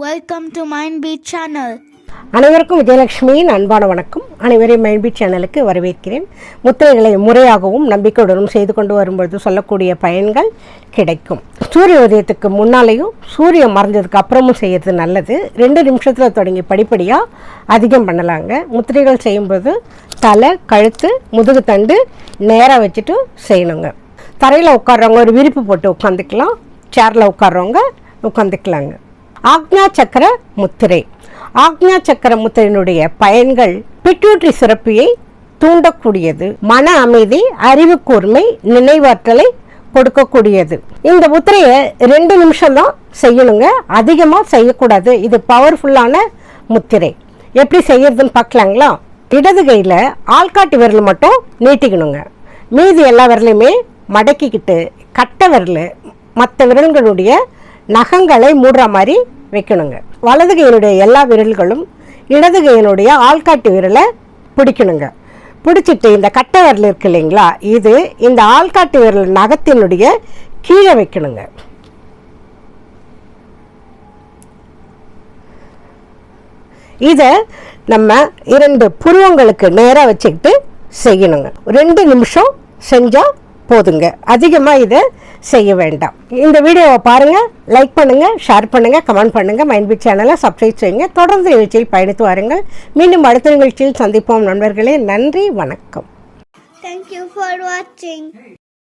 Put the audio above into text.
Welcome to Mindbeat channel. அனைவருக்கும் விஜயலட்சுமியின் அன்பான வணக்கம். அனைவரையும் மைண்ட்பீட் சேனலுக்கு வரவேற்கிறேன். முத்திரைகளை முறையாகவும் நம்பிக்கையுடனும் செய்து கொண்டு வரும்பொழுது சொல்லக்கூடிய பயன்கள் கிடைக்கும். சூரிய உதயத்துக்கு முன்னாலேயும் சூரியன் மறைஞ்சதுக்கு அப்புறமும் செய்கிறது நல்லது. 2 நிமிஷத்தில் தொடங்கி படிப்படியாக அதிகம் பண்ணலாங்க. முத்திரைகள் செய்யும்போது தலை, கழுத்து, முதுகு தண்டு நேராக வச்சுட்டு செய்யணுங்க. தரையில் உட்கார்றவங்க ஒரு விரிப்பு போட்டு உட்காந்துக்கலாம். சேரில் உட்கார்றவங்க உட்காந்துக்கலாங்க. ஆக்ஞா சக்கர முத்திரை. ஆக்ஞா சக்கர முத்திரையினுடைய பயன்கள் பிட்யூட்டரி சுரப்பியை தூண்டக்கூடியது, மன அமைதி, அறிவு கூர்மை, நினைவாற்றலை கொடுக்கக்கூடியது. இந்த முத்திரையை 2 நிமிஷம் தான் செய்யணுங்க, அதிகமாக செய்யக்கூடாது. இது பவர்ஃபுல்லான முத்திரை. எப்படி செய்யறதுன்னு பார்க்கலாங்களா? இடது கையில் ஆள்காட்டி விரல் மட்டும் நீட்டிக்கணுங்க. மீதி எல்லா விரலையுமே மடக்கிக்கிட்டு கட்டை விரல் மற்ற விரல்களுடைய நகங்களை மூடுற மாதிரி வைக்கணுங்க. வலது கையினுடைய எல்லா விரல்களும் இடது கையினுடைய ஆள்காட்டி விரலை பிடிக்கணுங்க. பிடிச்சிட்டு இந்த கட்டை விரல் இருக்கு இல்லைங்களா, இது இந்த ஆள்காட்டி விரல் நகத்தினுடைய கீழே வைக்கணுங்க. இதை நம்ம 2 புருவங்களுக்கு நேராக வச்சுக்கிட்டு செய்யணுங்க. 2 நிமிஷம் செஞ்சால் போதுங்க, அதிகமாக இதை செய்ய வேண்டாம். இந்த வீடியோவை பாருங்கள், லைக் பண்ணுங்கள், ஷேர் பண்ணுங்கள், கமெண்ட் பண்ணுங்கள். மைண்ட்பீட் சேனலை சப்ஸ்கிரைப் செய்யுங்க. தொடர்ந்து நிகழ்ச்சியில் பயணித்து வாருங்கள். மீண்டும் அடுத்த நிகழ்ச்சியில் சந்திப்போம் நண்பர்களே. நன்றி, வணக்கம். Thank you for watching.